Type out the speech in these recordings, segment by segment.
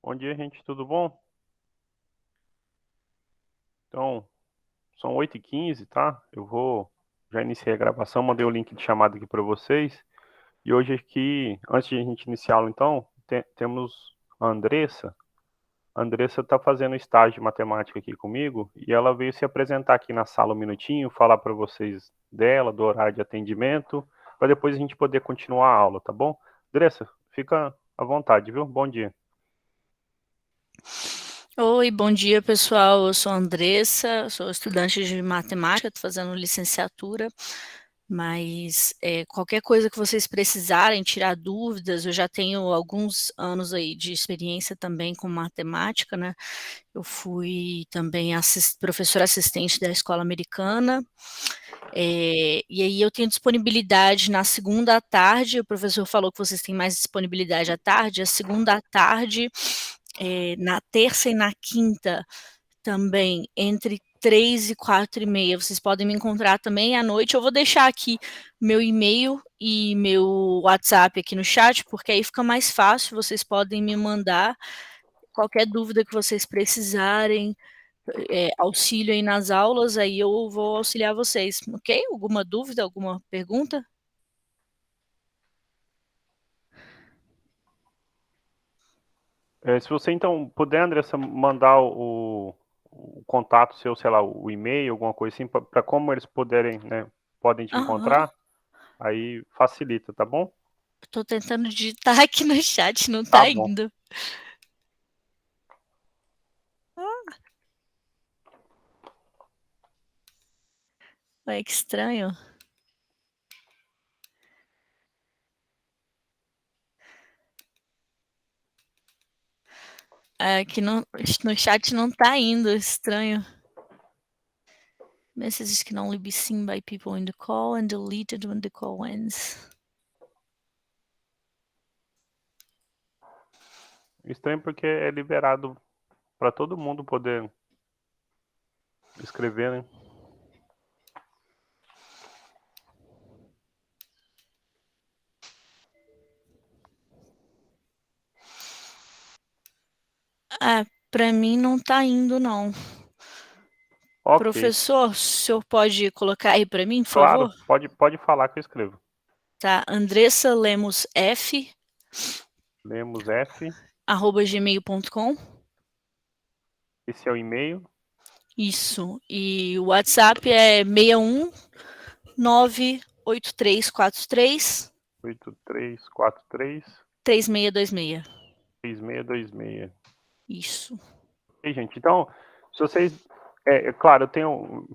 Bom dia, gente, tudo bom? Então, são 8h15, tá? Já iniciei a gravação, mandei o link de chamada aqui para vocês. E hoje aqui, antes de a gente iniciar a aula, então, temos a Andressa. A Andressa está fazendo estágio de matemática aqui comigo e ela veio se apresentar aqui na sala um minutinho, falar para vocês dela, do horário de atendimento, para depois a gente poder continuar a aula, tá bom? Andressa, fica à vontade, viu? Bom dia. Oi, bom dia pessoal. Eu sou a Andressa, sou estudante de matemática, estou fazendo licenciatura, mas qualquer coisa que vocês precisarem, tirar dúvidas, eu já tenho alguns anos aí de experiência também com matemática, né? Eu fui também professora assistente da escola americana, e aí eu tenho disponibilidade na segunda à tarde, o professor falou que vocês têm mais disponibilidade à tarde, a segunda à tarde, na terça e na quinta, também, entre 3 e 4h30. Vocês podem me encontrar também à noite. Eu vou deixar aqui meu e-mail e meu WhatsApp aqui no chat, porque aí fica mais fácil. Vocês podem me mandar qualquer dúvida que vocês precisarem, auxílio aí nas aulas, aí eu vou auxiliar vocês, ok? Alguma dúvida, alguma pergunta? Se você então puder, Andressa, mandar o contato seu, sei lá, o e-mail, alguma coisa assim, para como eles puderem, né, podem te Aham. encontrar, aí facilita, tá bom? Tô tentando digitar aqui no chat, não Tá tá bom. indo. Ué, que estranho. Aqui no chat não tá indo, estranho. Messages can only be seen by people in the call and deleted when the call ends. Estranho porque é liberado para todo mundo poder escrever, né? Para mim não tá indo, não. Ok, Professor, o senhor pode colocar aí para mim, por claro, favor? pode falar que eu escrevo. Tá, Andressa Lemos F, Lemos F, @gmail.com. esse é o e-mail, Isso. E o WhatsApp é 6198343 8343 3626. 3626. Isso. E, gente, então, se vocês. Claro, eu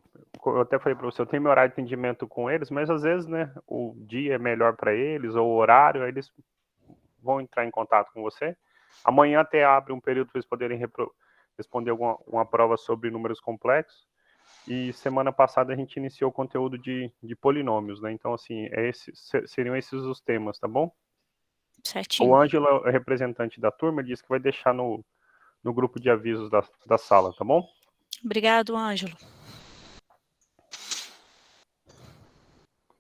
até falei para você, eu tenho meu horário de atendimento com eles, mas às vezes, né, o dia é melhor para eles, ou o horário, aí eles vão entrar em contato com você. Amanhã até abre um período para eles poderem responder uma prova sobre números complexos. E semana passada a gente iniciou o conteúdo de polinômios, né? Então, assim, seriam esses os temas, tá bom? O Certinho. Ângelo, representante da turma, disse que vai deixar no grupo de avisos da sala, tá bom? Obrigado, Ângelo.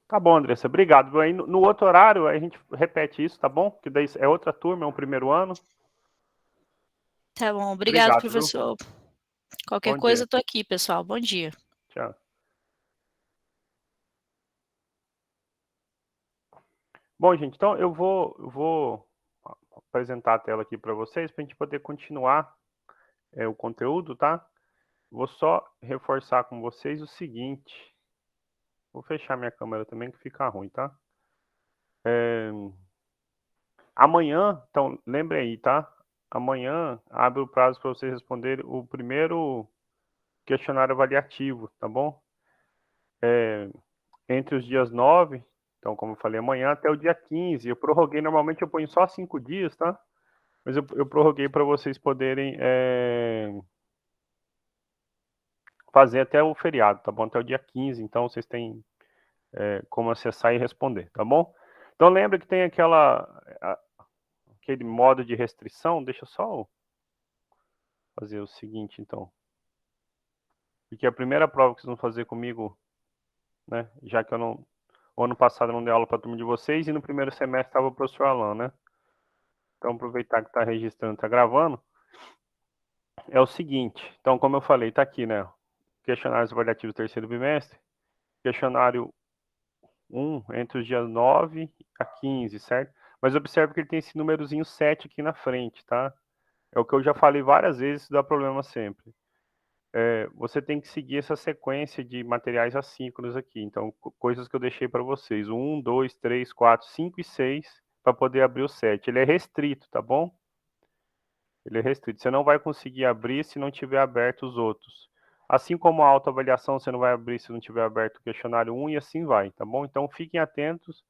Tá bom, Andressa, obrigado. Aí no outro horário a gente repete isso, tá bom? Que daí é outra turma, é um primeiro ano. Tá bom, obrigado, Obrigado, viu? professor. Qualquer Bom coisa, dia. eu tô aqui, pessoal. Bom dia. Tchau. Bom, gente, então eu vou apresentar a tela aqui para vocês para a gente poder continuar o conteúdo, tá? Vou só reforçar com vocês o seguinte. Vou fechar minha câmera também que fica ruim, tá? Amanhã, então, lembrem aí, tá? Amanhã abre o prazo para vocês responderem o primeiro questionário avaliativo, tá bom? Entre os dias 9, então, como eu falei, amanhã até o dia 15. Eu prorroguei, normalmente eu ponho só 5 dias, tá? Mas eu prorroguei para vocês poderem fazer até o feriado, tá bom? Até o dia 15, então vocês têm como acessar e responder, tá bom? Então lembra que tem aquele modo de restrição, deixa eu só fazer o seguinte, então. Porque a primeira prova que vocês vão fazer comigo, né, já que o ano passado eu não dei aula para a turma de vocês e no primeiro semestre estava o professor Alan, né? Então aproveitar que está registrando, está gravando. é o seguinte. Então, como eu falei, está aqui, né? Questionários avaliativos do terceiro bimestre. Questionário 1, entre os dias 9 a 15, certo? Mas observe que ele tem esse númerozinho 7 aqui na frente, tá? É o que eu já falei várias vezes, dá problema sempre. Você tem que seguir essa sequência de materiais assíncronos aqui. Então, coisas que eu deixei para vocês. 1, 2, 3, 4, 5 e 6 para poder abrir o 7. Ele é restrito, tá bom? Ele é restrito. Você não vai conseguir abrir se não tiver aberto os outros. Assim como a autoavaliação, você não vai abrir se não tiver aberto o questionário 1 e assim vai, tá bom? Então, fiquem atentos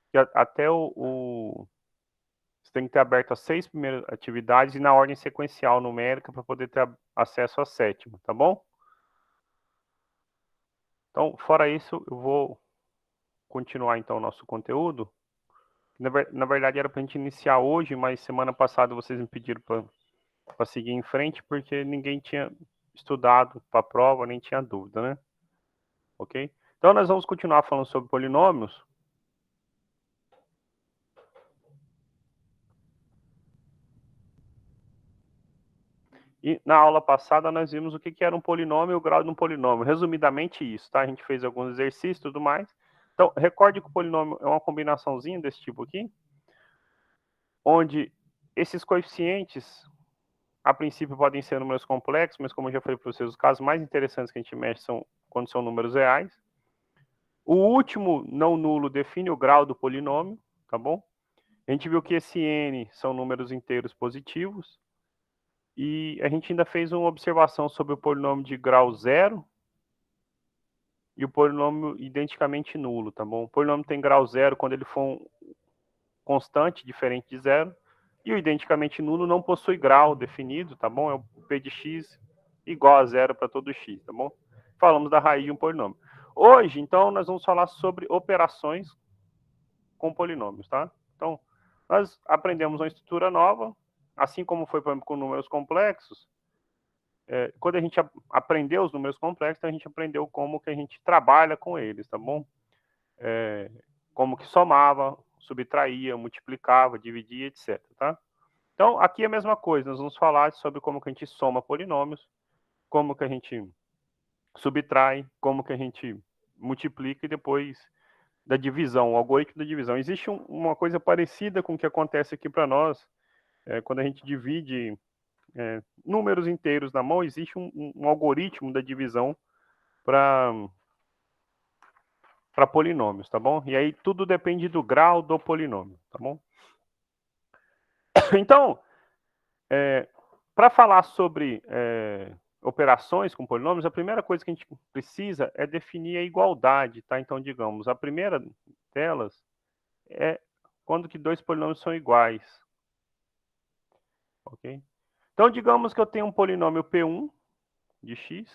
que até você tem que ter aberto as 6 primeiras atividades e na ordem sequencial numérica para poder ter acesso à sétima, tá bom? Então, fora isso, eu vou continuar então o nosso conteúdo. Na verdade, era para a gente iniciar hoje, mas semana passada vocês me pediram para seguir em frente, porque ninguém tinha estudado para a prova, nem tinha dúvida, né? Ok? Então, nós vamos continuar falando sobre polinômios. E na aula passada nós vimos o que era um polinômio e o grau de um polinômio. Resumidamente isso, tá? A gente fez alguns exercícios e tudo mais. Então, recorde que o polinômio é uma combinaçãozinha desse tipo aqui, onde esses coeficientes, a princípio, podem ser números complexos, mas como eu já falei para vocês, os casos mais interessantes que a gente mexe são quando são números reais. O último não nulo define o grau do polinômio, tá bom? A gente viu que esse n são números inteiros positivos. E a gente ainda fez uma observação sobre o polinômio de grau zero e o polinômio identicamente nulo, tá bom? O polinômio tem grau zero quando ele for um constante diferente de zero, e o identicamente nulo não possui grau definido, tá bom? É o p de x igual a zero para todo x, tá bom? Falamos da raiz de um polinômio. Hoje, então, nós vamos falar sobre operações com polinômios, tá? Então, nós aprendemos uma estrutura nova, assim como foi, por exemplo, com números complexos. Quando a gente aprendeu os números complexos, a gente aprendeu como que a gente trabalha com eles, tá bom? Como que somava, subtraía, multiplicava, dividia, etc, tá? Então, aqui é a mesma coisa, nós vamos falar sobre como que a gente soma polinômios, como que a gente subtrai, como que a gente multiplica e depois da divisão, o algoritmo da divisão. Existe uma coisa parecida com o que acontece aqui para nós, quando a gente divide números inteiros na mão, existe um algoritmo da divisão para polinômios, tá bom? E aí tudo depende do grau do polinômio, tá bom? Então, para falar sobre operações com polinômios, a primeira coisa que a gente precisa é definir a igualdade, tá? Então, digamos, a primeira delas é quando que dois polinômios são iguais, ok? Então, digamos que eu tenho um polinômio P1 de x,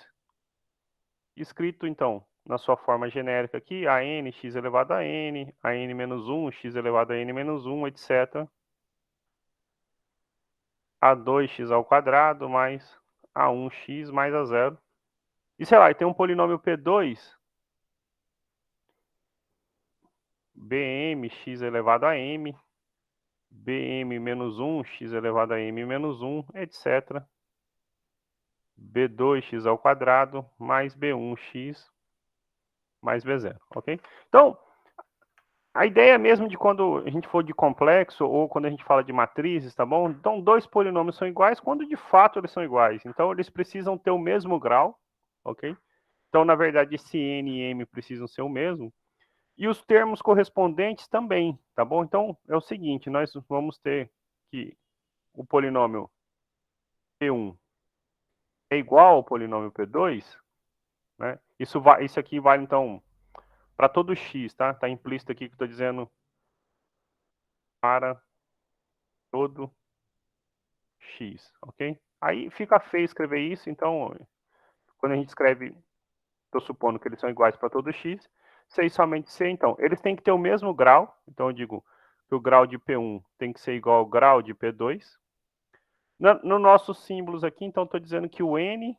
escrito, então, na sua forma genérica aqui, a n, x elevado a n menos 1, x elevado a n menos 1, etc. A 2x ao quadrado mais A1x mais A0. E sei lá, tem um polinômio P2, BM, x elevado a m, BM menos 1, x elevado a m menos 1, etc. B2x ao quadrado mais B1x mais B0, ok? Então, a ideia mesmo de quando a gente for de complexo ou quando a gente fala de matrizes, tá bom? Então, dois polinômios são iguais quando de fato eles são iguais. Então, eles precisam ter o mesmo grau, ok? Então, na verdade, esse n e m precisam ser o mesmo. E os termos correspondentes também, tá bom? Então, é o seguinte, nós vamos ter que o polinômio P1 é igual ao polinômio P2, né? Isso aqui vale, então, para todo x, tá? Está implícito aqui que eu estou dizendo para todo x, ok? Aí fica feio escrever isso, então, quando a gente escreve, estou supondo que eles são iguais para todo x, C e somente C, então, eles têm que ter o mesmo grau, então eu digo que o grau de P1 tem que ser igual ao grau de P2. No nossos símbolos aqui, então, estou dizendo que o N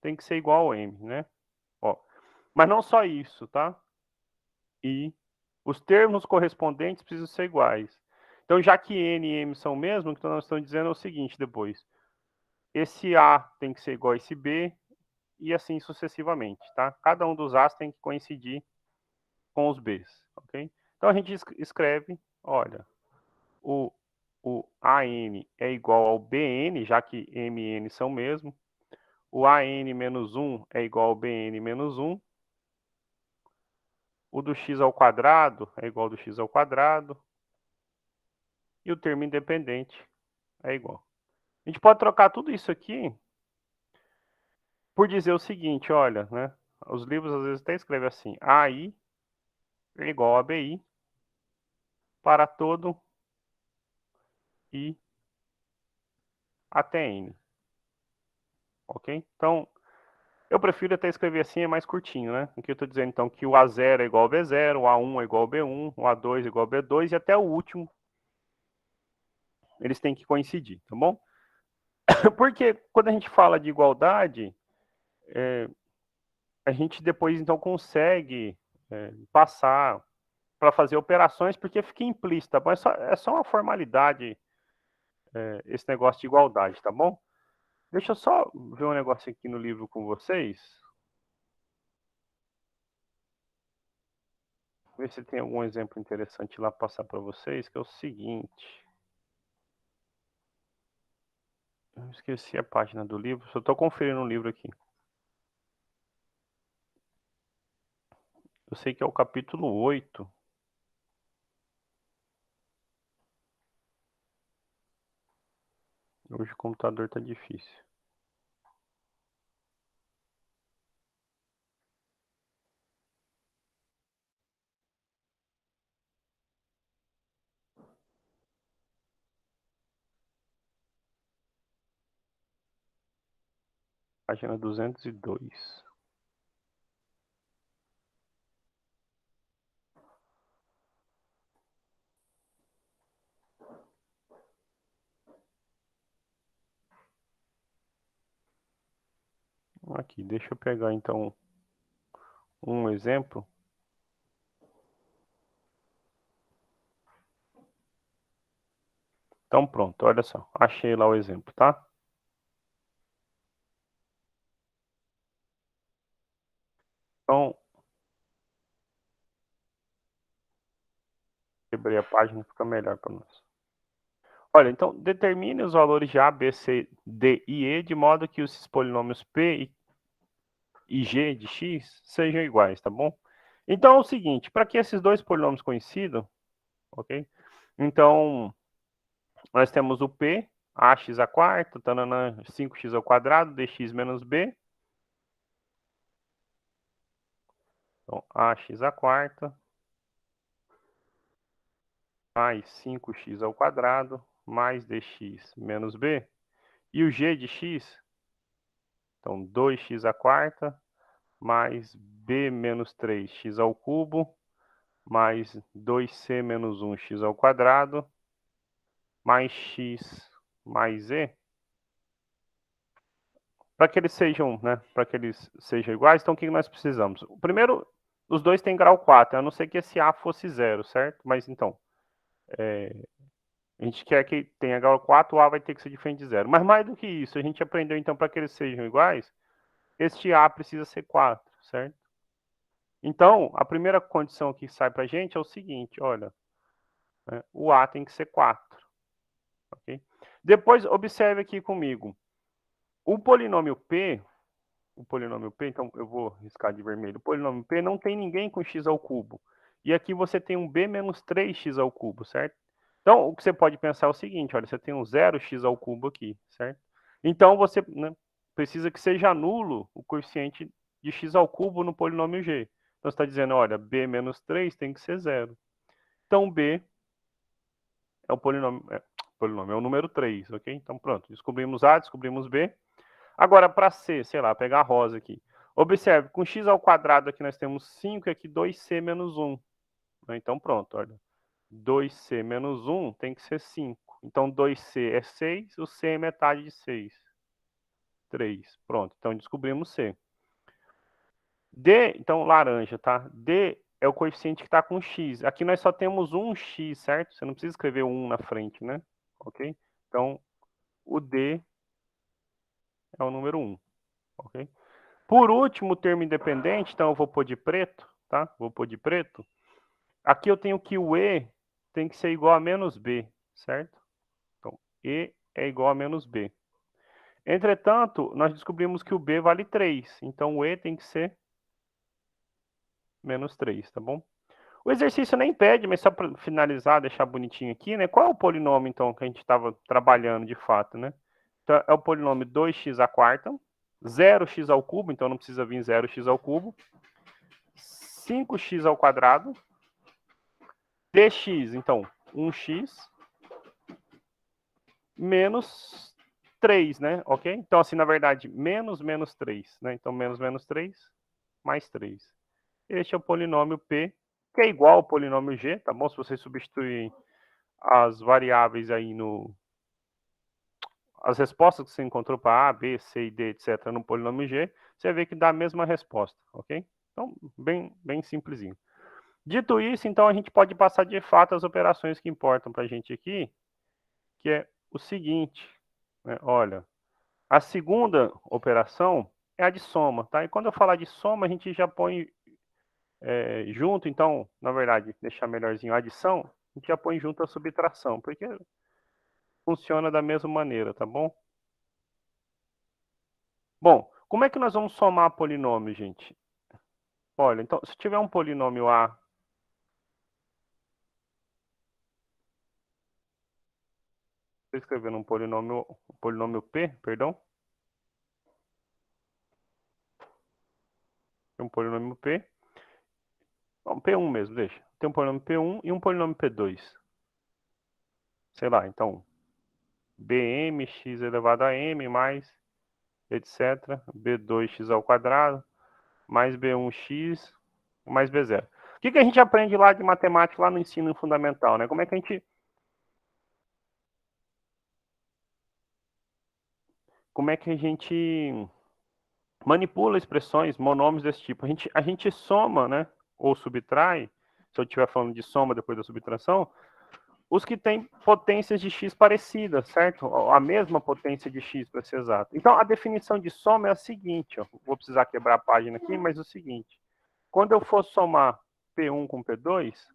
tem que ser igual ao M, né? Ó, mas não só isso, tá? E os termos correspondentes precisam ser iguais. Então, já que N e M são o mesmo, então nós estamos dizendo o seguinte depois. esse A tem que ser igual a esse B, e assim sucessivamente, tá? Cada um dos A's tem que coincidir com os B's, ok? Então a gente escreve, olha, o AN é igual ao BN, já que M e N são o mesmo. O AN menos 1 é igual ao BN menos 1. O do x ao quadrado é igual ao do x ao quadrado. E o termo independente é igual. A gente pode trocar tudo isso aqui por dizer o seguinte, olha, né? Os livros às vezes até escrevem assim, AI é igual a BI para todo I até N. Ok? Então, eu prefiro até escrever assim, é mais curtinho, né? Aqui eu estou dizendo, então, que o A0 é igual ao B0, o A1 é igual ao B1, o A2 é igual ao B2, e até o último, eles têm que coincidir, tá bom? Porque quando a gente fala de igualdade, a gente depois, então, consegue passar para fazer operações, porque fica implícito, tá bom? É só uma formalidade esse negócio de igualdade, tá bom? Deixa eu só ver um negócio aqui no livro com vocês. Ver se tem algum exemplo interessante lá passar para vocês, que é o seguinte. Eu esqueci a página do livro, só estou conferindo o livro aqui. Eu sei que é o capítulo 8. Hoje o computador tá difícil. Página 202. Aqui, deixa eu pegar então um exemplo. Então pronto, olha só, achei lá o exemplo, tá? Então, quebrei a página, fica melhor para nós. Olha, então determine os valores de A, B, C, D e E de modo que os polinômios P e G de X sejam iguais, tá bom? Então é o seguinte, para que esses dois polinômios coincidam, ok? Então, nós temos o P, ax a quarta, tananã, 5x ao quadrado, dx menos b. Então, ax a quarta mais 5x ao quadrado mais dx menos b. E o g de x, então 2x a quarta mais b menos 3x ao cubo mais 2c menos 1x ao quadrado mais x mais e. Para que eles sejam, né, para que eles sejam iguais, então o que nós precisamos? Primeiro, os dois têm grau 4, a não ser que esse A fosse 0, certo? Mas então, a gente quer que tenha grau 4, o A vai ter que ser diferente de 0. Mas mais do que isso, a gente aprendeu então para que eles sejam iguais, este A precisa ser 4, certo? Então, a primeira condição que sai para a gente é o seguinte, olha, né, o A tem que ser 4, ok? Depois, observe aqui comigo, o polinômio P, então eu vou riscar de vermelho. O polinômio P não tem ninguém com x ao cubo. E aqui você tem um b menos 3x ao cubo, certo? Então, o que você pode pensar é o seguinte, olha, você tem um 0x ao cubo aqui, certo? Então, você, né, precisa que seja nulo o coeficiente de x ao cubo no polinômio g. Então, você está dizendo, olha, b menos 3 tem que ser 0. Então, b é o polinômio, é o número 3, ok? Então, pronto, descobrimos A, descobrimos B. Agora, para C, sei lá, pegar a rosa aqui. Observe, com x ao quadrado aqui nós temos 5 e aqui 2c menos 1. Então, pronto, olha. 2c menos 1 tem que ser 5. Então, 2c é 6, o c é metade de 6. 3. Pronto, então descobrimos C. D, então, laranja, tá? D é o coeficiente que está com x. Aqui nós só temos um x, certo? Você não precisa escrever 1 na frente, né? Ok? Então, o D é o número 1, ok? Por último, o termo independente, então eu vou pôr de preto, tá? Vou pôr de preto. Aqui eu tenho que o E tem que ser igual a menos B, certo? Então, E é igual a menos B. Entretanto, nós descobrimos que o B vale 3, então o E tem que ser menos 3, tá bom? O exercício nem pede, mas só para finalizar, deixar bonitinho aqui, né? Qual é o polinômio, então, que a gente estava trabalhando de fato, né? Então, é o polinômio 2x à quarta, 0x ao cubo, então não precisa vir 0x ao cubo, 5x ao quadrado, dx, então, 1x, menos 3, né? Ok? Então, assim, na verdade, menos 3, né? Então, menos 3, mais 3. Este é o polinômio P, que é igual ao polinômio G, tá bom? Se vocês substituírem as variáveis aí no... As respostas que você encontrou para A, B, C e D, etc., no polinômio G, você vê que dá a mesma resposta, ok? Então, bem simplesinho. Dito isso, então, a gente pode passar de fato as operações que importam para a gente aqui, que é o seguinte, né? Olha, a segunda operação é a de soma, tá? E quando eu falar de soma, a gente já põe junto, então, na verdade, deixar melhorzinho a adição, a gente já põe junto a subtração, porque funciona da mesma maneira, tá bom? Bom, como é que nós vamos somar polinômio, gente? Olha, então, se tiver um polinômio A, estou escrevendo um polinômio P, perdão, um polinômio P, não, P1 mesmo, deixa. Tem um polinômio P1 e um polinômio P2. Sei lá, então, Bm, x elevado a m, mais, etc. B2x ao quadrado, mais B1x, mais B0. O que a gente aprende lá de matemática, lá no ensino fundamental, né? Como é que a gente manipula expressões, monômios desse tipo? A gente soma, né? Ou subtrai, se eu estiver falando de soma depois da subtração, os que têm potências de x parecidas, certo? A mesma potência de x, para ser exato. Então, a definição de soma é a seguinte, ó. Vou precisar quebrar a página aqui, mas é o seguinte. Quando eu for somar P1 com P2,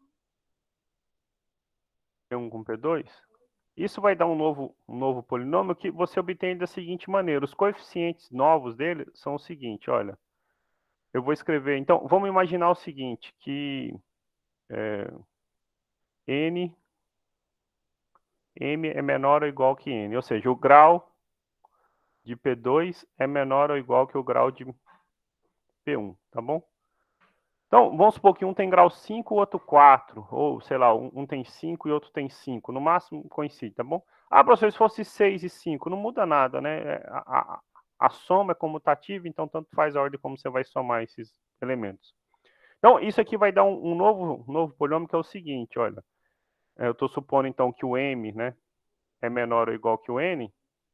isso vai dar um novo polinômio que você obtém da seguinte maneira. Os coeficientes novos dele são o seguinte, olha. Eu vou escrever, então, vamos imaginar o seguinte, que m é menor ou igual que n, ou seja, o grau de P2 é menor ou igual que o grau de P1, tá bom? Então, vamos supor que um tem grau 5, o outro 4, ou sei lá, um tem 5 e outro tem 5, no máximo coincide, tá bom? Ah, professor, se fosse 6 e 5, não muda nada, né? A soma é comutativa, então tanto faz a ordem como você vai somar esses elementos. Então, isso aqui vai dar um novo polinômio, que é o seguinte, olha. Eu estou supondo, então, que o m, né, é menor ou igual que o n.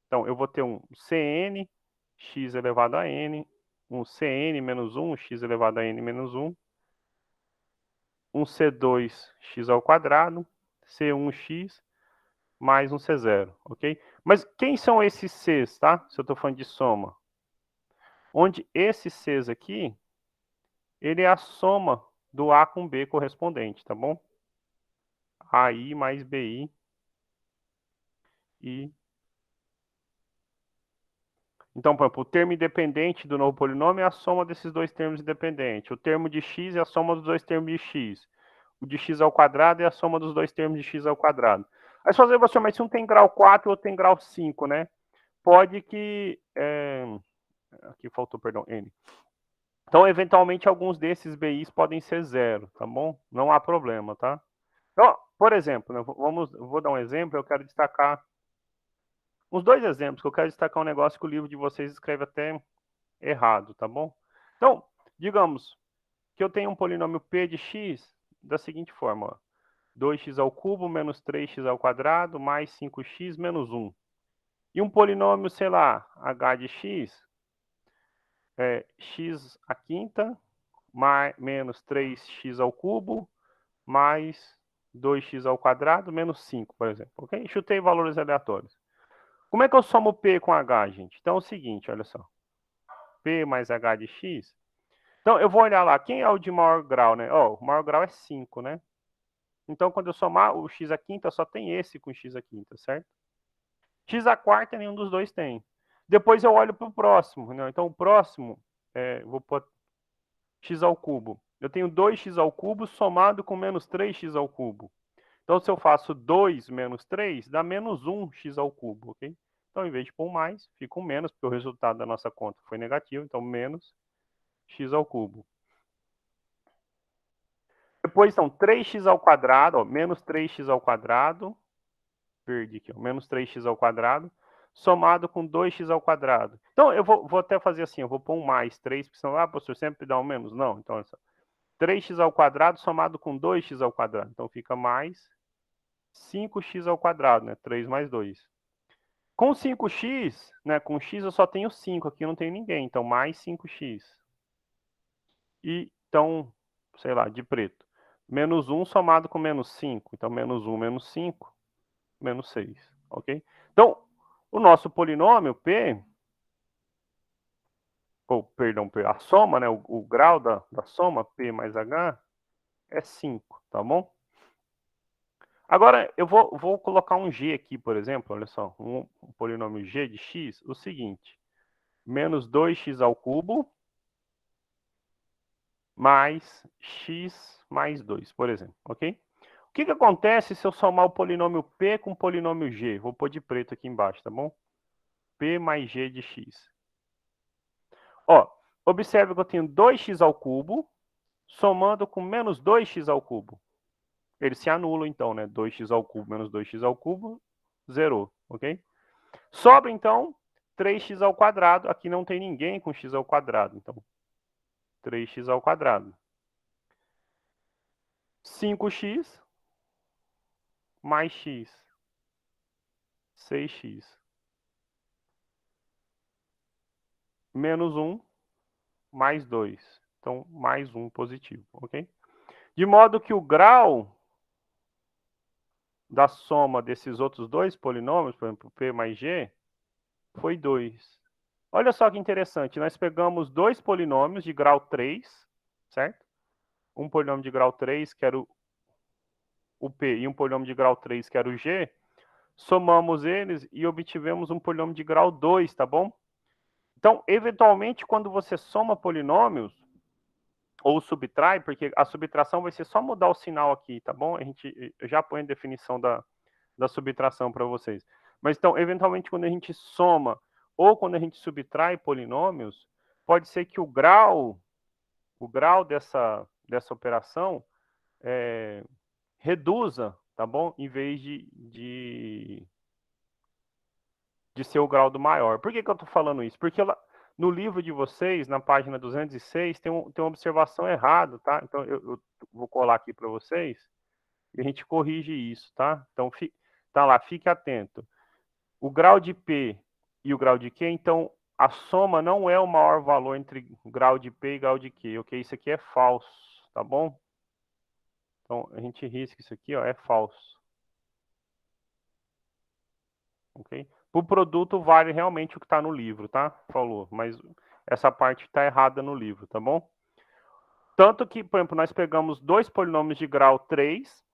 Então, eu vou ter um Cn, x elevado a n, um Cn menos 1, x elevado a n menos 1, um C2x ao quadrado, C1x, mais um C0, ok? Mas quem são esses Cs, tá? Se eu estou falando de soma. Onde esses Cs aqui, ele é a soma do A com B correspondente, tá bom? AI mais BI e... Então, por exemplo, o termo independente do novo polinômio é a soma desses dois termos independentes. O termo de x é a soma dos dois termos de x. O de x ao quadrado é a soma dos dois termos de x ao quadrado. Aí você vai dizer, mas se um tem grau 4 e outro tem grau 5, né? Pode que... aqui faltou, perdão, n. Então, eventualmente, alguns desses BIs podem ser zero, tá bom? Não há problema, tá? Então, por exemplo, né, vou dar um exemplo, eu quero destacar uns dois exemplos, que eu quero destacar um negócio que o livro de vocês escreve até errado, tá bom? Então, digamos que eu tenho um polinômio P de x da seguinte forma, ó. 2x ao cubo menos 3x ao quadrado mais 5x menos 1. E um polinômio, sei lá, h de x é x à quinta menos 3x ao cubo mais 2x ao quadrado menos 5, por exemplo. Ok? Chutei valores aleatórios. Como é que eu somo P com H, gente? Então é o seguinte, olha só. P mais H de X. Então eu vou olhar lá, quem é o de maior grau, né? Ó, o maior grau é 5, né? Então quando eu somar o X à quinta, só tem esse com X à quinta, certo? X à quarta nenhum dos dois tem. Depois eu olho para o próximo, né? Então o próximo, vou pôr X ao cubo. Eu tenho 2x ao cubo somado com menos 3x ao cubo. Então, se eu faço 2 menos 3, dá menos 1x ao cubo, ok? Então, em vez de pôr mais, fica um menos, porque o resultado da nossa conta foi negativo, então menos x ao cubo. Depois, então, 3x ao quadrado, ó, menos 3x ao quadrado, perdi aqui, ó, menos 3x ao quadrado, somado com 2x ao quadrado. Então, eu vou até fazer assim, eu vou pôr um mais 3, porque senão, professor, sempre dá um menos. Não, então, olha só. 3x ao quadrado somado com 2x ao quadrado. Então, fica mais 5x ao quadrado, né? 3 mais 2. Com 5x, né? Com x eu só tenho 5, aqui eu não tenho ninguém. Então, mais 5x. E, então, sei lá, de preto. Menos 1 somado com menos 5. Então, menos 1 menos 5, menos 6. Ok? Então, o nosso polinômio P, ou, perdão, a soma, né? O grau da soma, P mais H, é 5, tá bom? Agora, eu vou colocar um g aqui, por exemplo, olha só, um polinômio g de x, o seguinte, menos 2x ao cubo mais x mais 2, por exemplo, ok? O que acontece se eu somar o polinômio p com o polinômio g? Vou pôr de preto aqui embaixo, tá bom? P mais g de x. Ó, observe que eu tenho 2x ao cubo somando com menos 2x ao cubo. Eles se anulam, então, né? 2x ao cubo menos 2x ao cubo, zerou, ok? Sobra, então, 3x ao quadrado. Aqui não tem ninguém com x ao quadrado. Então, 3x ao quadrado. 5x mais x. 6x. Menos 1 mais 2. Então, mais 1 positivo, ok? De modo que o grau da soma desses outros dois polinômios, por exemplo, p mais g, foi 2. Olha só que interessante. Nós pegamos dois polinômios de grau 3, certo? Um polinômio de grau 3, que era o P, e um polinômio de grau 3, que era o G, somamos eles e obtivemos um polinômio de grau 2, tá bom? Então, eventualmente, quando você soma polinômios, ou subtrai, porque a subtração vai ser só mudar o sinal aqui, tá bom? Eu já põe a definição da subtração para vocês. Mas, então, eventualmente, quando a gente soma ou quando a gente subtrai polinômios, pode ser que o grau dessa operação reduza, tá bom? Em vez de ser o grau do maior. Por que eu estou falando isso? Porque no livro de vocês, na página 206, tem uma observação errada, tá? Então, eu vou colar aqui para vocês e a gente corrige isso, tá? Então, tá lá, fique atento. O grau de P e o grau de Q, então, a soma não é o maior valor entre grau de P e grau de Q, ok? Isso aqui é falso, tá bom? Então, a gente risca isso aqui, ó, é falso. Ok? O produto vale realmente o que está no livro, tá? Falou, mas essa parte está errada no livro, tá bom? Tanto que, por exemplo, nós pegamos dois polinômios de grau 3,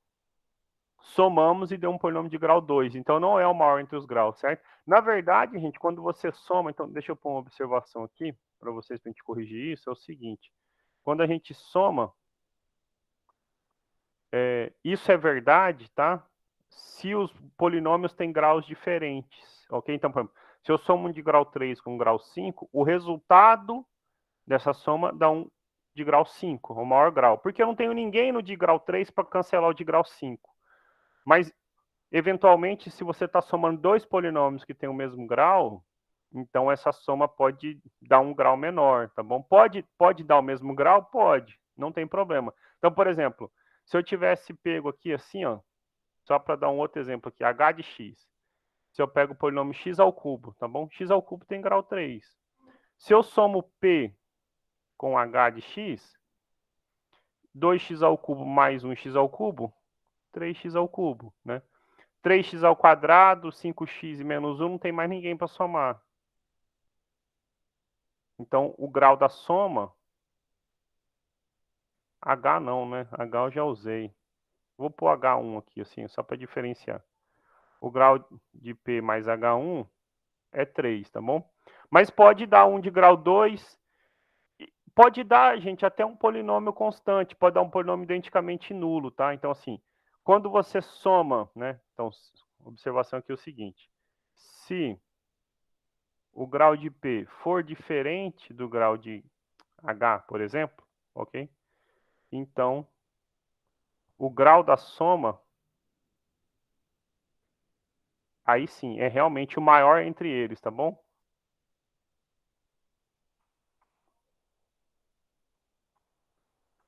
somamos e deu um polinômio de grau 2. Então, não é o maior entre os graus, certo? Na verdade, gente, quando você soma... Então, deixa eu pôr uma observação aqui para vocês, para a gente corrigir isso. É o seguinte. Quando a gente soma... isso é verdade, tá? Se os polinômios têm graus diferentes, ok? Então, por exemplo, se eu somo um de grau 3 com grau 5, o resultado dessa soma dá um de grau 5, o maior grau. Porque eu não tenho ninguém no de grau 3 para cancelar o de grau 5. Mas, eventualmente, se você está somando dois polinômios que têm o mesmo grau, então essa soma pode dar um grau menor, tá bom? Pode dar o mesmo grau? Pode, não tem problema. Então, por exemplo, se eu tivesse pego aqui assim, ó, só para dar um outro exemplo aqui, h de x. Se eu pego o polinômio x ao cubo, tá bom? X ao cubo tem grau 3. Se eu somo p com h de x, 2x ao cubo mais 1x ao cubo, 3x ao cubo, né? 3x ao quadrado, 5x e menos 1, não tem mais ninguém para somar. Então, o grau da soma, H não, né? H eu já usei. Vou pôr H1 aqui, assim, só para diferenciar. O grau de P mais H1 é 3, tá bom? Mas pode dar um de grau 2, pode dar, gente, até um polinômio constante, pode dar um polinômio identicamente nulo, tá? Então, assim, quando você soma, né? Então, observação aqui é o seguinte. Se o grau de P for diferente do grau de H, por exemplo, ok? Então, o grau da soma, aí sim, é realmente o maior entre eles, tá bom?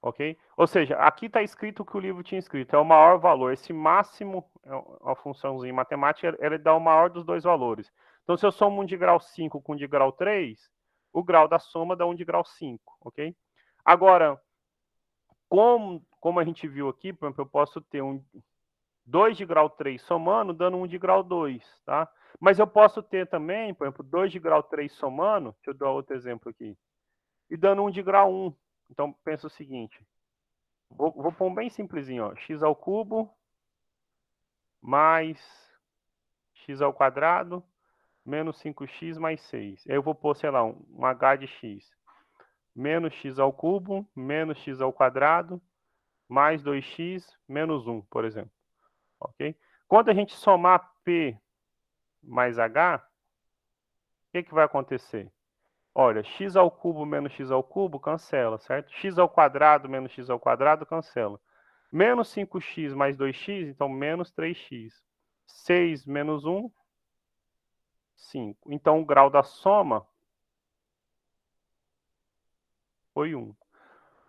Ok? Ou seja, aqui está escrito o que o livro tinha escrito, é o maior valor. Esse máximo é uma funçãozinha matemática, ele dá o maior dos dois valores. Então, se eu somo um de grau 5 com um de grau 3, o grau da soma dá um de grau 5, ok? Agora, como a gente viu aqui, por exemplo, eu posso ter 2 de grau 3 somando, dando 1 de grau 2, tá? Mas eu posso ter também, por exemplo, 2 de grau 3 somando, deixa eu dar outro exemplo aqui, e dando 1 de grau 1. Então, pensa o seguinte, vou pôr um bem simplesinho, ó, x ao cubo mais x ao quadrado menos 5x mais 6. Aí eu vou pôr, sei lá, um h de x. Menos x ao cubo menos x ao quadrado mais 2x menos 1, por exemplo. Ok? Quando a gente somar p mais h, o que vai acontecer? Olha, x ao cubo menos x ao cubo cancela, certo? X ao quadrado menos x ao quadrado cancela. Menos 5x mais 2x, então menos 3x. 6 menos 1, 5. Então o grau da soma foi 1.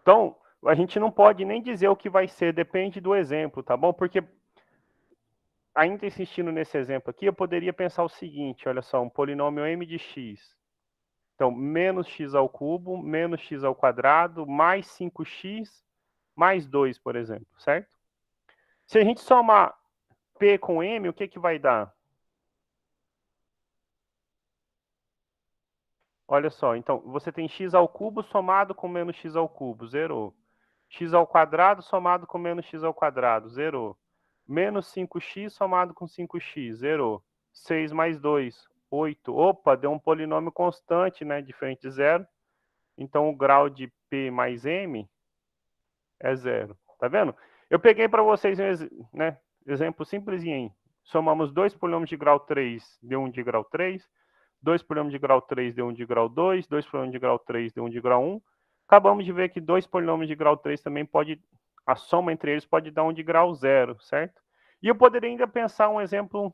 Então, a gente não pode nem dizer o que vai ser, depende do exemplo, tá bom? Porque, ainda insistindo nesse exemplo aqui, eu poderia pensar o seguinte, olha só, um polinômio m de x. Então, menos x ao cubo, menos x ao quadrado, mais 5x, mais 2, por exemplo, certo? Se a gente somar p com m, o que vai dar? Olha só, então, você tem x ao cubo somado com menos x ao cubo, zerou. X ao quadrado somado com menos x ao quadrado, zerou. Menos 5x somado com 5x, zerou. 6 mais 2, 8. Opa, deu um polinômio constante, né, diferente de zero. Então, o grau de P mais M é zero. Tá vendo? Eu peguei para vocês um né, exemplo simplesinho. Somamos dois polinômios de grau 3, deu um de grau 3. Dois polinômios de grau 3 deu um de grau 2. Dois polinômios de grau 3 deu um de grau 1. Acabamos de ver que dois polinômios de grau 3 também pode, a soma entre eles pode dar um de grau 0, certo? E eu poderia ainda pensar um exemplo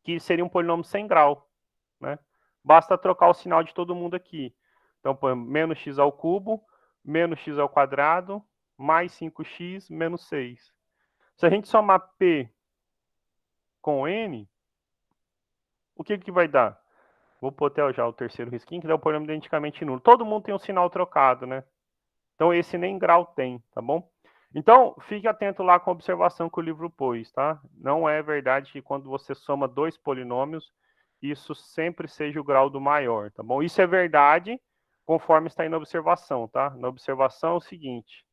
que seria um polinômio sem grau, né? Basta trocar o sinal de todo mundo aqui. Então, põe menos x ao cubo, menos x ao quadrado, mais 5x, menos 6. Se a gente somar P com N, o que vai dar? Vou pôr até já o terceiro risquinho, que dá o polinômio identicamente nulo. Todo mundo tem um sinal trocado, né? Então, esse nem grau tem, tá bom? Então, fique atento lá com a observação que o livro pôs, tá? Não é verdade que quando você soma dois polinômios, isso sempre seja o grau do maior, tá bom? Isso é verdade conforme está aí na observação, tá? Na observação é o seguinte,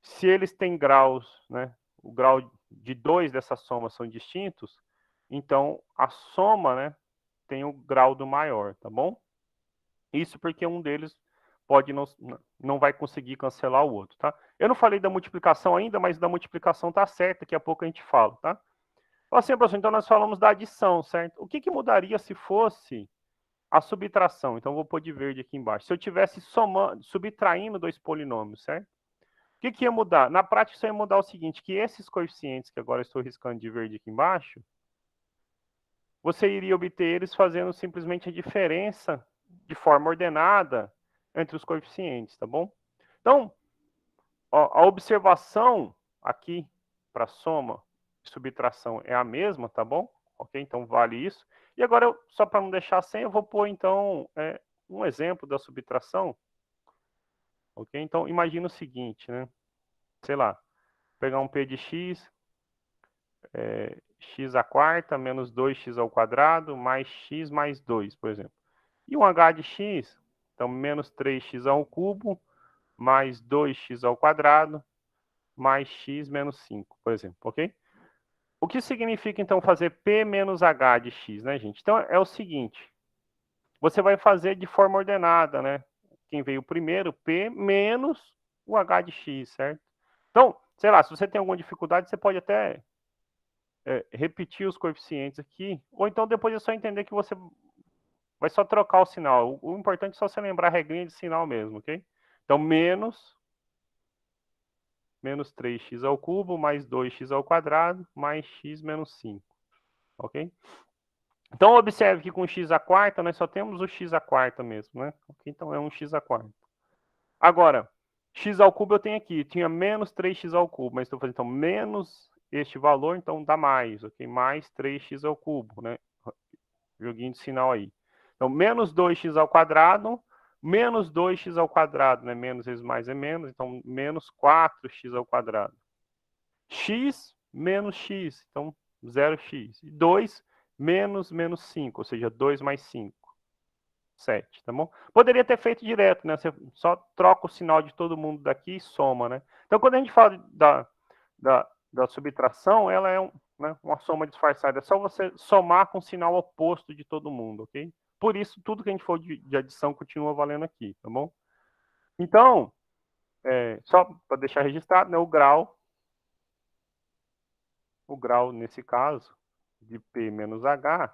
se eles têm graus, né? O grau de dois dessa soma são distintos, então a soma, né? Tem o grau do maior, tá bom? Isso porque um deles pode não vai conseguir cancelar o outro, tá? Eu não falei da multiplicação ainda, mas da multiplicação tá certo, daqui a pouco a gente fala, tá? Assim, professor, então nós falamos da adição, certo? O que mudaria se fosse a subtração? Então, vou pôr de verde aqui embaixo. Se eu tivesse somando, subtraindo dois polinômios, certo? O que ia mudar? Na prática, isso ia mudar o seguinte, que esses coeficientes que agora eu estou riscando de verde aqui embaixo, você iria obter eles fazendo simplesmente a diferença de forma ordenada entre os coeficientes, tá bom? Então, a observação aqui para soma e subtração é a mesma, tá bom? Ok? Então, vale isso. E agora, só para não deixar sem, eu vou pôr, então, um exemplo da subtração. Ok? Então, imagina o seguinte, né? Sei lá, pegar um p de x, x à quarta menos 2x ao quadrado mais x mais 2, por exemplo. E um h de x, então menos 3x ao cubo mais 2x ao quadrado mais x menos 5, por exemplo, ok? O que significa, então, fazer P menos H de x, né, gente? Então, é o seguinte, você vai fazer de forma ordenada, né? Quem veio primeiro, P menos o H de x, certo? Então, sei lá, se você tem alguma dificuldade, você pode até repetir os coeficientes aqui, ou então depois é só entender que você vai só trocar o sinal. O importante é só você lembrar a regrinha de sinal mesmo, ok? Então, menos 3x ao cubo mais 2x ao quadrado mais x menos 5, ok? Então, observe que com x à quarta, nós só temos o x à quarta mesmo, né? Okay? Então, é um x à quarta. Agora, x ao cubo eu tenho aqui, tinha menos 3x ao cubo, mas estou fazendo, então, menos este valor, então dá mais, ok? Mais 3x ao cubo, né? Joguinho de sinal aí. Então, menos 2x ao quadrado, menos 2x ao quadrado, né? Menos vezes mais é menos, então, menos 4x ao quadrado. X menos x, então, 0x. E 2 menos 5, ou seja, 2 mais 5. 7, tá bom? Poderia ter feito direto, né? Você só troca o sinal de todo mundo daqui e soma, né? Então, quando a gente fala da subtração, ela é né, uma soma disfarçada. É só você somar com o sinal oposto de todo mundo, ok? Por isso, tudo que a gente for de adição continua valendo aqui, tá bom? Então, só para deixar registrado, né, o grau, nesse caso, de P menos H,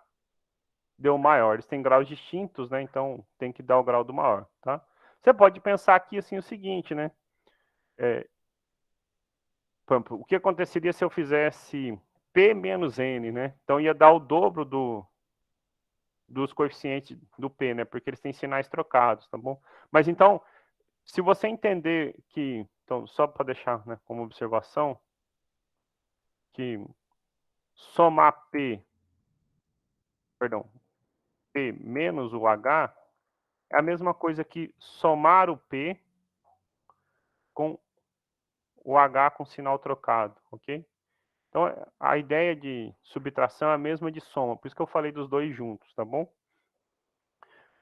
deu maior. Eles têm graus distintos, né? Então, tem que dar o grau do maior, tá? Você pode pensar aqui, assim, o seguinte, né? Por exemplo, o que aconteceria se eu fizesse P menos N, né? Então, ia dar o dobro dos coeficientes do P, né? Porque eles têm sinais trocados, tá bom? Mas, então, se você entender que... Então, só para deixar, né, como observação, que somar P menos o H é a mesma coisa que somar o P com o H com sinal trocado, ok? Então, a ideia de subtração é a mesma de soma, por isso que eu falei dos dois juntos, tá bom?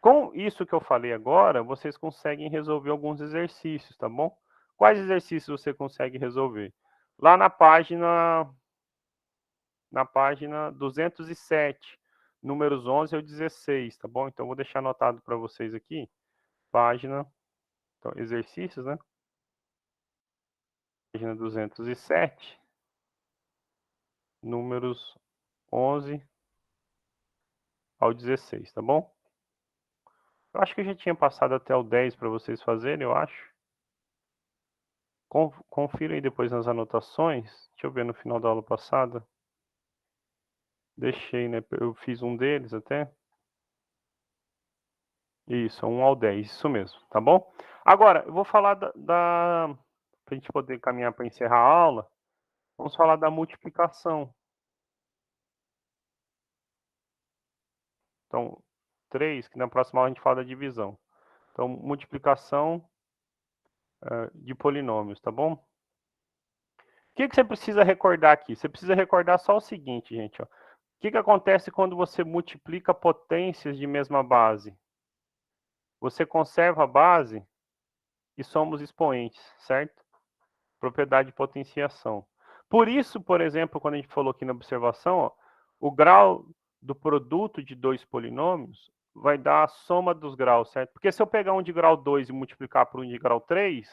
Com isso que eu falei agora, vocês conseguem resolver alguns exercícios, tá bom? Quais exercícios você consegue resolver? Lá na página 207, números 11 ao 16, tá bom? Então, vou deixar anotado para vocês aqui, página, então, exercícios, né? Página 207, números 11 ao 16, tá bom? Eu acho que eu já tinha passado até o 10 para vocês fazerem, eu acho. Confira aí depois nas anotações. Deixa eu ver no final da aula passada. Deixei, né? Eu fiz um deles até. Isso, 1 ao 10, isso mesmo, tá bom? Agora, eu vou falar para a gente poder caminhar para encerrar a aula, vamos falar da multiplicação. Então, 3, que na próxima aula a gente fala da divisão. Então, multiplicação de polinômios, tá bom? O que você precisa recordar aqui? Você precisa recordar só o seguinte, gente. Ó. O que acontece quando você multiplica potências de mesma base? Você conserva a base e soma os expoentes, certo? Propriedade de potenciação. Por isso, por exemplo, quando a gente falou aqui na observação, ó, o grau do produto de dois polinômios vai dar a soma dos graus, certo? Porque se eu pegar um de grau 2 e multiplicar por um de grau 3,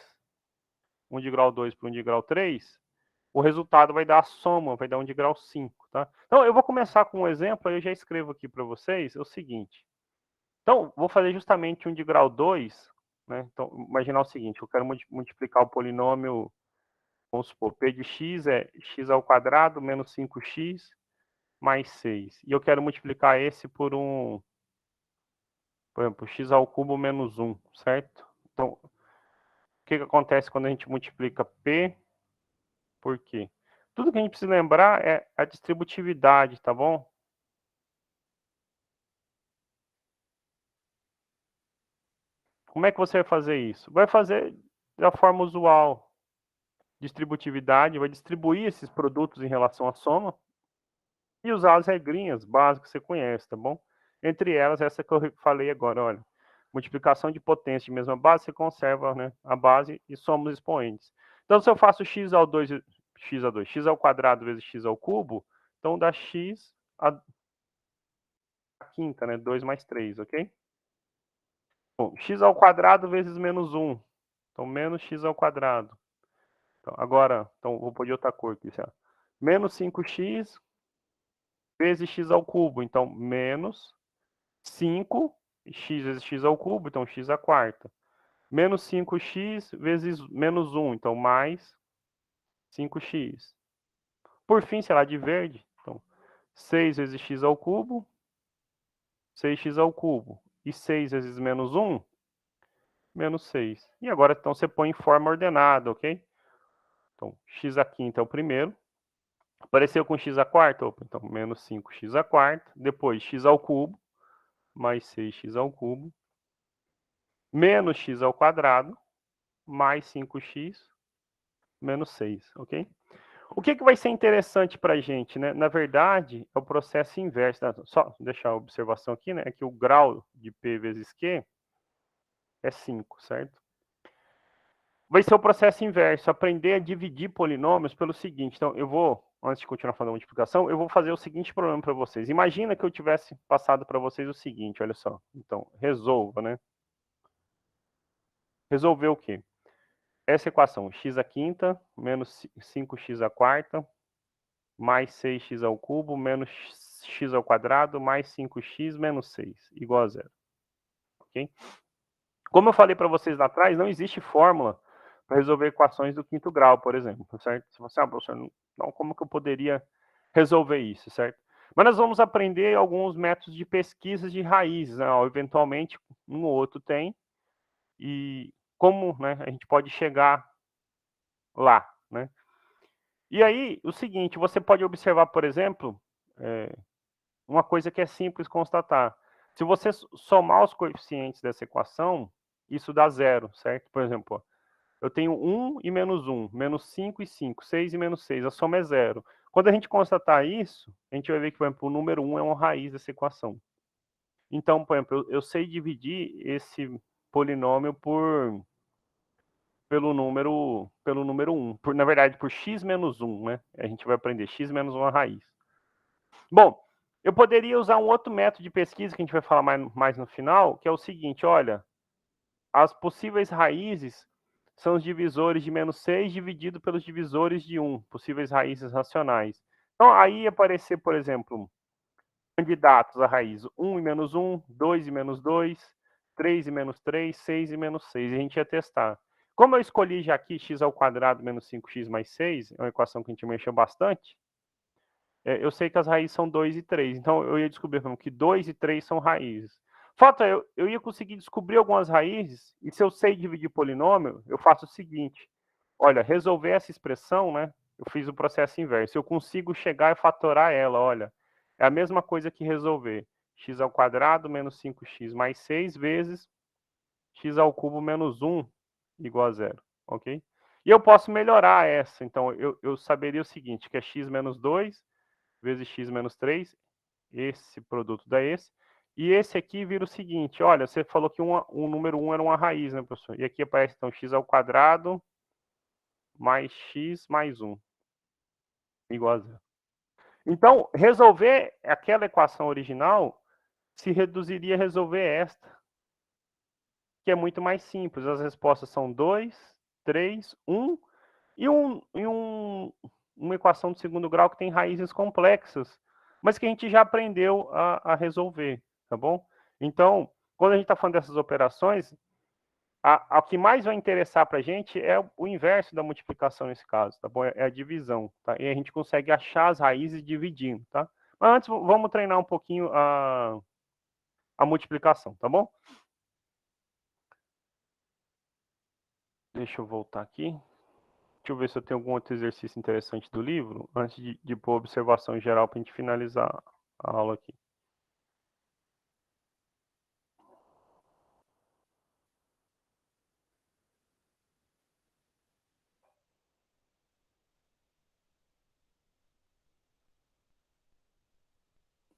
um de grau 2 por um de grau 3, o resultado vai dar a soma, vai dar um de grau 5, tá? Então, eu vou começar com um exemplo, aí eu já escrevo aqui para vocês, é o seguinte. Então, vou fazer justamente um de grau 2, né? Então, imaginar o seguinte, eu quero multiplicar o polinômio, vamos supor, p de x é x ao quadrado menos 5x mais 6. E eu quero multiplicar esse por exemplo, x ao cubo menos 1, certo? Então, o que acontece quando a gente multiplica p por quê? Tudo que a gente precisa lembrar é a distributividade, tá bom? Como é que você vai fazer isso? Vai fazer da forma usual. Distributividade, vai distribuir esses produtos em relação à soma, e usar as regrinhas básicas que você conhece, tá bom? Entre elas, essa que eu falei agora, olha, multiplicação de potência de mesma base, você conserva, né, a base e soma os expoentes. Então, se eu faço x ao 2, x ao quadrado vezes x ao cubo, então dá x a quinta, né, 2 mais 3, ok? Bom, x ao quadrado vezes menos 1, então menos x ao quadrado. Então, agora, então, vou pôr de outra cor aqui, certo? Menos 5x vezes x ao cubo, então menos 5, x vezes x ao cubo, então x à quarta. Menos 5x vezes menos 1, então mais 5x. Por fim, sei lá, de verde, então 6 vezes x ao cubo, 6x ao cubo. E 6 vezes menos 1, menos 6. E agora, então, você põe em forma ordenada, ok? Então, x à quinta é o primeiro. Apareceu com x à quarta? Opa, então, menos 5x à quarta. Depois, x ao cubo, mais 6x ao cubo. Menos x ao quadrado, mais 5x, menos 6, ok? O que vai ser interessante para a gente, né? Na verdade, é o processo inverso. Tá? Só deixar a observação aqui, né? É que o grau de P vezes Q é 5, certo? Vai ser o processo inverso, aprender a dividir polinômios pelo seguinte. Então, eu vou, antes de continuar fazendo a multiplicação, eu vou fazer o seguinte problema para vocês. Imagina que eu tivesse passado para vocês o seguinte, olha só. Então, resolva, né? Resolver o quê? Essa equação, x à quinta, menos 5x à quarta, mais 6x ao cubo, menos x ao quadrado, mais 5x, menos 6, igual a zero. Ok? Como eu falei para vocês lá atrás, não existe fórmula para resolver equações do quinto grau, por exemplo, certo? Se você, professor, não, como que eu poderia resolver isso, certo? Mas nós vamos aprender alguns métodos de pesquisa de raízes, né? Eventualmente, um ou outro tem, e como, né, a gente pode chegar lá, né? E aí, o seguinte, você pode observar, por exemplo, uma coisa que é simples constatar. Se você somar os coeficientes dessa equação, isso dá zero, certo? Por exemplo, eu tenho 1 e menos 1, menos 5 e 5, 6 e menos 6, a soma é zero. Quando a gente constatar isso, a gente vai ver que, por exemplo, o número 1 é uma raiz dessa equação. Então, por exemplo, eu sei dividir esse polinômio pelo número 1, na verdade, por x menos 1, né? A gente vai aprender x menos uma raiz. Bom, eu poderia usar um outro método de pesquisa que a gente vai falar mais no final, que é o seguinte, olha, as possíveis raízes são os divisores de menos 6 dividido pelos divisores de 1, possíveis raízes racionais. Então, aí ia aparecer, por exemplo, candidatos à raiz 1 e menos 1, 2 e menos 2, 3 e menos 3, 6 e menos 6. E a gente ia testar. Como eu escolhi já aqui x ao quadrado menos 5x mais 6, é uma equação que a gente mexeu bastante, eu sei que as raízes são 2 e 3. Então, eu ia descobrir que 2 e 3 são raízes. Fato é, eu ia conseguir descobrir algumas raízes, e se eu sei dividir polinômio, eu faço o seguinte. Olha, resolver essa expressão, né? Eu fiz o processo inverso. Eu consigo chegar e fatorar ela, olha. É a mesma coisa que resolver x ao quadrado menos 5x mais 6 vezes x ao cubo menos 1 igual a zero, ok? E eu posso melhorar essa. Então, eu saberia o seguinte, que é x menos 2 vezes x menos 3, esse produto dá esse. E esse aqui vira o seguinte, olha, você falou que o número 1 era uma raiz, né, professor? E aqui aparece, então, x ao quadrado mais x mais 1, igual a zero. Então, resolver aquela equação original se reduziria a resolver esta, que é muito mais simples. As respostas são 2, 3, 1 e uma equação de segundo grau que tem raízes complexas, mas que a gente já aprendeu a resolver, tá bom? Então, quando a gente está falando dessas operações, o que mais vai interessar para a gente é o inverso da multiplicação nesse caso, tá bom? É a divisão, tá? E a gente consegue achar as raízes dividindo, tá? Mas antes, vamos treinar um pouquinho a multiplicação, tá bom? Deixa eu voltar aqui. Deixa eu ver se eu tenho algum outro exercício interessante do livro, antes de pôr observação geral para a gente finalizar a aula aqui.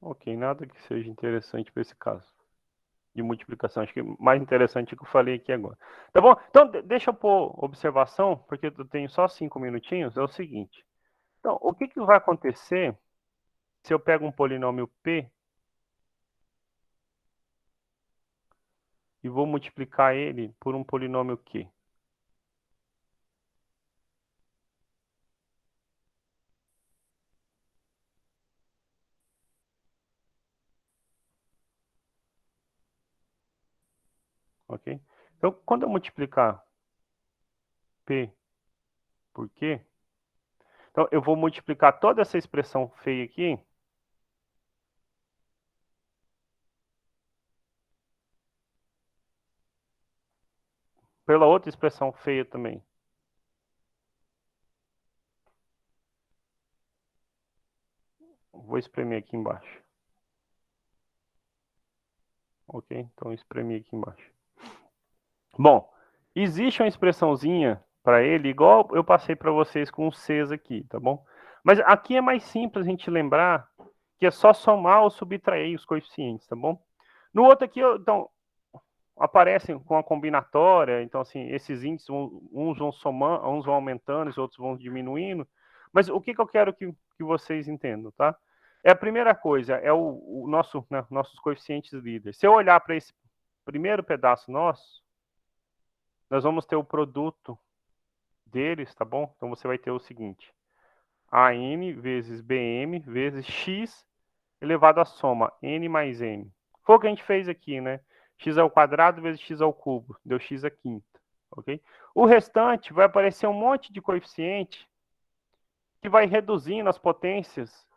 Ok, nada que seja interessante para esse caso de multiplicação. Acho que mais interessante é o que eu falei aqui agora. Tá bom? Então, deixa eu pôr observação, porque eu tenho só 5 minutinhos. É o seguinte. Então, o que vai acontecer se eu pego um polinômio P e vou multiplicar ele por um polinômio Q? Ok? Então, quando eu multiplicar P por Q, então eu vou multiplicar toda essa expressão feia aqui pela outra expressão feia também. Vou espremer aqui embaixo. Ok? Então, espremi aqui embaixo. Bom, existe uma expressãozinha para ele, igual eu passei para vocês com os Cs aqui, tá bom? Mas aqui é mais simples a gente lembrar que é só somar ou subtrair os coeficientes, tá bom? No outro aqui, então, aparecem com a combinatória, então, assim, esses índices, uns vão somando, uns vão aumentando, os outros vão diminuindo. Mas o que eu quero que vocês entendam, tá? É a primeira coisa, é o nosso, né, nossos coeficientes líderes. Se eu olhar para esse primeiro pedaço nosso, nós vamos ter o produto deles, tá bom? Então você vai ter o seguinte: AN vezes BM vezes X elevado à soma N mais M. Foi o que a gente fez aqui, né? X ao quadrado vezes X ao cubo, deu X à quinta, ok? O restante vai aparecer um monte de coeficiente que vai reduzindo as potências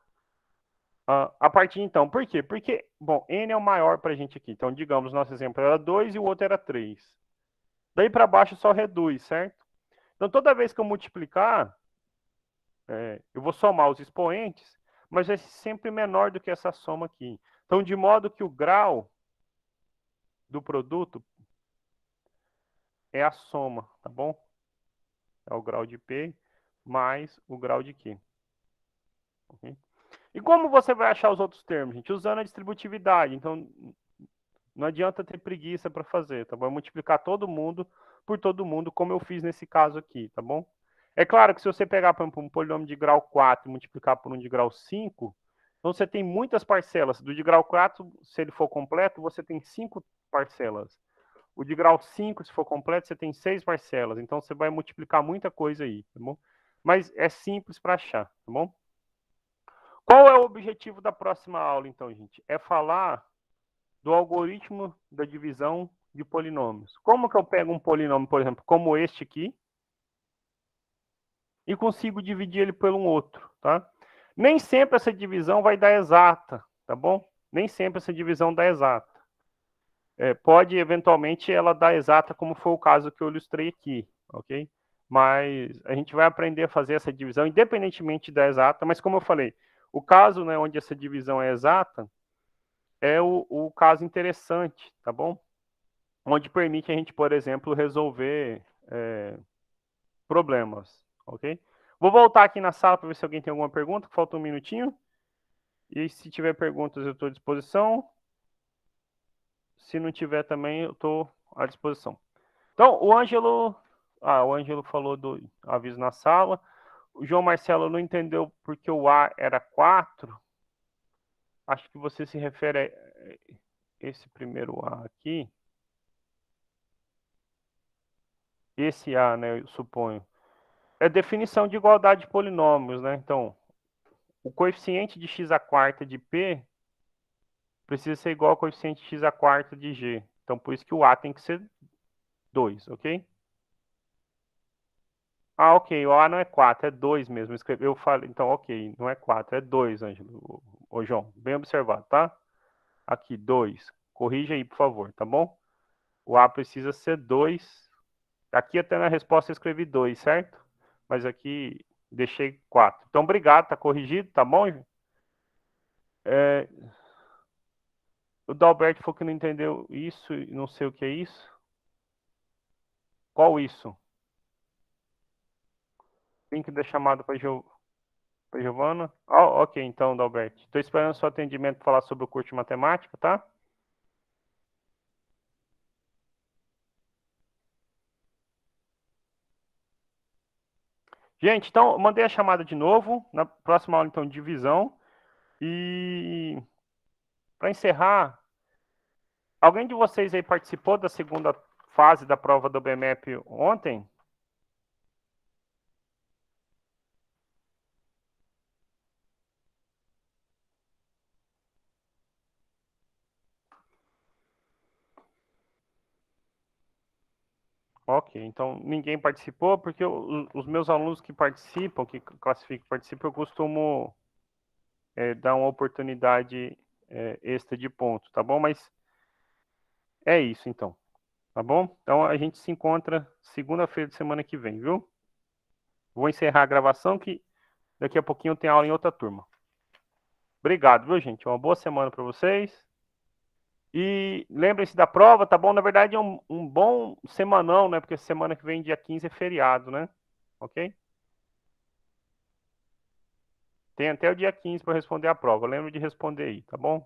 a partir de então. Por quê? Porque, bom, N é o maior para a gente aqui. Então, digamos, nosso exemplo era 2 e o outro era 3. Daí para baixo só reduz, certo? Então, toda vez que eu multiplicar, eu vou somar os expoentes, mas é sempre menor do que essa soma aqui. Então, de modo que o grau do produto é a soma, tá bom? É o grau de P mais o grau de Q. Okay? E como você vai achar os outros termos, gente? Usando a distributividade. Então, não adianta ter preguiça para fazer, tá bom? Eu multiplicar todo mundo por todo mundo, como eu fiz nesse caso aqui, tá bom? É claro que se você pegar, por exemplo, um polinômio de grau 4 e multiplicar por um de grau 5, então você tem muitas parcelas. Do de grau 4, se ele for completo, você tem 5 parcelas. O de grau 5, se for completo, você tem 6 parcelas. Então você vai multiplicar muita coisa aí, tá bom? Mas é simples para achar, tá bom? Qual é o objetivo da próxima aula, então, gente? É falar do algoritmo da divisão de polinômios. Como que eu pego um polinômio, por exemplo, como este aqui, e consigo dividir ele por um outro, tá? Nem sempre essa divisão vai dar exata, tá bom? Nem sempre essa divisão dá exata. Pode, eventualmente, ela dar exata, como foi o caso que eu ilustrei aqui, ok? Mas a gente vai aprender a fazer essa divisão, independentemente da exata, mas como eu falei, o caso, né, onde essa divisão é exata é o caso interessante, tá bom? Onde permite a gente, por exemplo, resolver problemas, ok? Vou voltar aqui na sala para ver se alguém tem alguma pergunta, falta um minutinho. E se tiver perguntas, eu estou à disposição. Se não tiver também, eu estou à disposição. Então, o Ângelo falou do aviso na sala. O João Marcelo não entendeu porque o A era 4. Acho que você se refere a esse primeiro A aqui. Esse A, né, eu suponho. É definição de igualdade de polinômios, né? Então, o coeficiente de x à quarta de P precisa ser igual ao coeficiente de x à quarta de G. Então, por isso que o A tem que ser 2, ok? Ah, ok, o A não é 4, é 2 mesmo. Eu falei, então, ok, não é 4, é 2, Ângelo. Ô, João, bem observado, tá? Aqui, 2. Corrija aí, por favor, tá bom? O A precisa ser 2. Aqui até na resposta eu escrevi 2, certo? Mas aqui deixei 4. Então, obrigado, tá corrigido, tá bom? O Dalberto falou que não entendeu isso, não sei o que é isso. Qual isso? Link da chamada para Oi, Giovana. Ah, ok, então, Dalberto. Estou esperando o seu atendimento para falar sobre o curso de matemática, tá? Gente, então, eu mandei a chamada de novo. Na próxima aula, então, divisão. E para encerrar, alguém de vocês aí participou da segunda fase da prova do BMAP ontem? Ok, então ninguém participou, porque os meus alunos que participam, que classificam, participam, eu costumo dar uma oportunidade extra de ponto, tá bom? Mas é isso, então, tá bom? Então a gente se encontra segunda-feira de semana que vem, viu? Vou encerrar a gravação, que daqui a pouquinho tem aula em outra turma. Obrigado, viu, gente? Uma boa semana para vocês. E lembrem-se da prova, tá bom? Na verdade, é um bom semanão, né? Porque semana que vem, dia 15, é feriado, né? Ok? Tem até o dia 15 para responder a prova. Lembra de responder aí, tá bom?